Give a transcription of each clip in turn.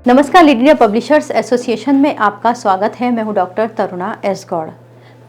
नमस्कार, lead India publishers association में आपका स्वागत है। मैं हूं doctor Taruna S Gaur.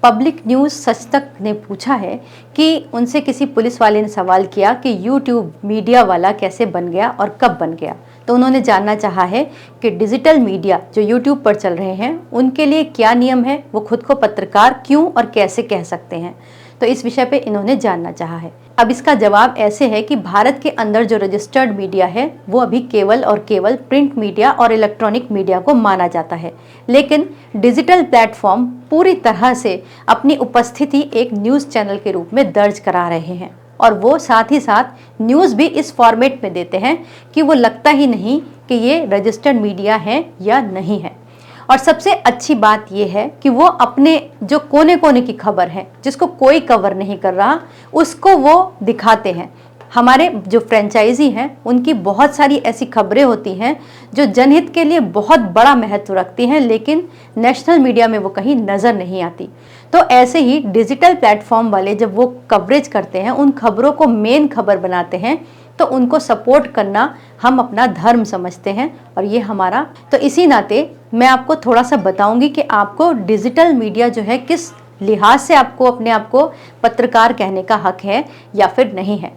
Public news सच तक ने पूछा है कि उनसे किसी पुलिस वाले ने सवाल किया कि यूट्यूब मीडिया वाला कैसे बन गया और कब बन गया। तो उन्होंने जानना चाहा है कि डिजिटल मीडिया जो यूट्यूब पर चल रहे हैं उनके लिए क्या नियम है, वो खुद को पत्रकार क्यों और कैसे कह सकते हैं। तो इस विषय पे इन्होंने जानना चाहा है। अब इसका जवाब ऐसे है कि भारत के अंदर जो रजिस्टर्ड मीडिया है वो अभी केवल और केवल प्रिंट मीडिया और इलेक्ट्रॉनिक मीडिया को माना जाता है, लेकिन डिजिटल प्लेटफॉर्म पूरी तरह से अपनी उपस्थिति एक न्यूज़ चैनल के रूप में दर्ज करा रहे हैं और वो साथ ही साथ न्यूज़ भी इस फॉर्मेट में देते हैं कि वो लगता ही नहीं कि ये रजिस्टर्ड मीडिया है या नहीं है। और सबसे अच्छी बात यह है कि वो अपने जो कोने कोने की खबर है जिसको कोई कवर नहीं कर रहा उसको वो दिखाते हैं। हमारे जो फ्रेंचाइजी हैं उनकी बहुत सारी ऐसी खबरें होती हैं जो जनहित के लिए बहुत बड़ा महत्व रखती हैं, लेकिन नेशनल मीडिया में वो कहीं नज़र नहीं आती। तो ऐसे ही डिजिटल प्लेटफॉर्म वाले जब वो कवरेज करते हैं, उन खबरों को मेन खबर बनाते हैं, तो उनको सपोर्ट करना हम अपना धर्म समझते हैं और ये हमारा। तो इसी नाते मैं आपको थोड़ा सा बताऊंगी कि आपको डिजिटल मीडिया जो है किस लिहाज से आपको अपने आप को पत्रकार कहने का हक है या फिर नहीं है।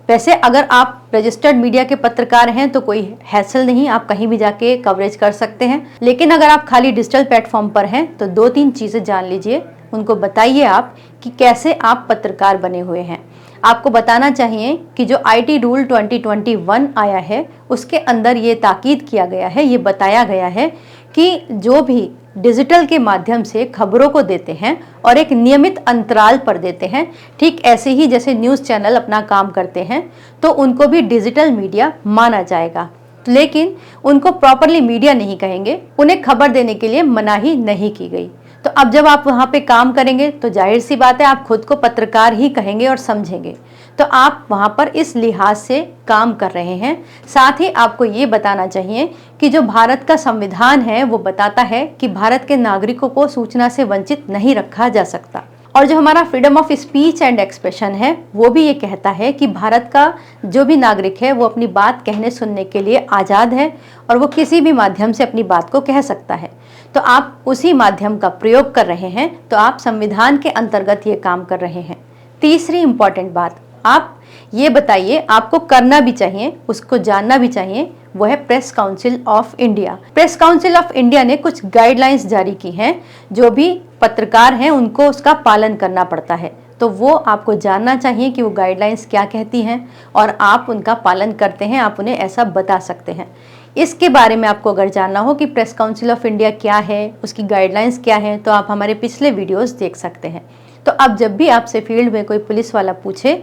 वैसे अगर आप रजिस्टर्ड मीडिया के पत्रकार हैं तो कोई हैसल नहीं, आप कहीं भी जाके कवरेज कर सकते हैं। लेकिन अगर आप खाली डिजिटल प्लेटफॉर्म पर हैं तो 2-3 चीज़ें जान लीजिए, उनको बताइए आप कि कैसे आप पत्रकार बने हुए हैं। आपको बताना चाहिए कि जो आईटी रूल 2021 आया है उसके अंदर ये ताकीद किया गया है, ये बताया गया है कि जो भी डिजिटल के माध्यम से खबरों को देते हैं और एक नियमित अंतराल पर देते हैं, ठीक ऐसे ही जैसे न्यूज़ चैनल अपना काम करते हैं, तो उनको भी डिजिटल मीडिया माना जाएगा। लेकिन उनको प्रॉपरली मीडिया नहीं कहेंगे, उन्हें खबर देने के लिए मनाही नहीं की गई। तो अब जब आप वहाँ पे काम करेंगे तो जाहिर सी बात है आप खुद को पत्रकार ही कहेंगे और समझेंगे। तो आप वहाँ पर इस लिहाज से काम कर रहे हैं। साथ ही आपको ये बताना चाहिए कि जो भारत का संविधान है वो बताता है कि भारत के नागरिकों को सूचना से वंचित नहीं रखा जा सकता। और जो हमारा freedom of speech and expression है वो भी ये कहता है कि भारत का जो भी नागरिक है वो अपनी बात कहने सुनने के लिए आज़ाद है और वो किसी भी माध्यम से अपनी बात को कह सकता है। तो आप उसी माध्यम का प्रयोग कर रहे हैं, तो आप संविधान के अंतर्गत ये काम कर रहे हैं। तीसरी इंपॉर्टेंट बात, आप ये बताइए, आपको करना भी चाहिए, उसको जानना भी चाहिए, वो है press council of India. Press council of India ने कुछ गाइडलाइंस जारी की हैं, जो भी पत्रकार हैं उनको उसका पालन करना पड़ता है। तो वो आपको जानना चाहिए कि वो गाइडलाइंस क्या कहती हैं और आप उनका पालन करते हैं, आप उन्हें ऐसा बता सकते हैं। इसके बारे में आपको अगर जानना हो कि प्रेस काउंसिल ऑफ इंडिया क्या है, उसकी गाइडलाइंस क्या है, तो आप हमारे पिछले वीडियोस देख सकते हैं। तो अब जब भी आपसे फील्ड में कोई पुलिस वाला पूछे,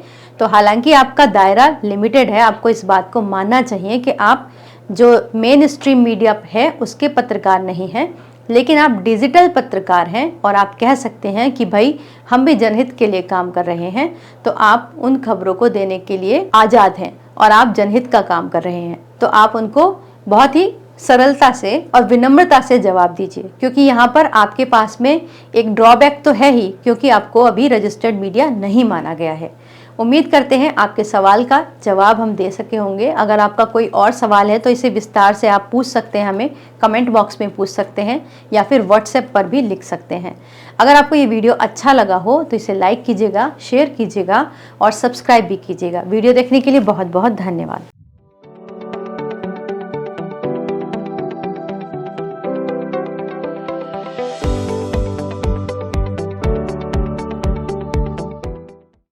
तो हालांकि आपका दायरा लिमिटेड है, आपको इस बात को मानना चाहिए कि आप जो मेन स्ट्रीम मीडिया है उसके पत्रकार नहीं हैं, लेकिन आप डिजिटल पत्रकार हैं और आप कह सकते हैं कि भाई हम भी जनहित के लिए काम कर रहे हैं। तो आप उन खबरों को देने के लिए आज़ाद हैं और आप जनहित का काम कर रहे हैं, तो आप उनको बहुत ही सरलता से और विनम्रता से जवाब दीजिए, क्योंकि यहाँ पर आपके पास में एक ड्रॉबैक तो है ही, क्योंकि आपको अभी रजिस्टर्ड मीडिया नहीं माना गया है। उम्मीद करते हैं आपके सवाल का जवाब हम दे सके होंगे। अगर आपका कोई और सवाल है तो इसे विस्तार से आप पूछ सकते हैं, हमें कमेंट बॉक्स में पूछ सकते हैं या फिर व्हाट्सएप पर भी लिख सकते हैं। अगर आपको ये वीडियो अच्छा लगा हो तो इसे लाइक कीजिएगा, शेयर कीजिएगा और सब्सक्राइब भी कीजिएगा। वीडियो देखने के लिए बहुत बहुत धन्यवाद।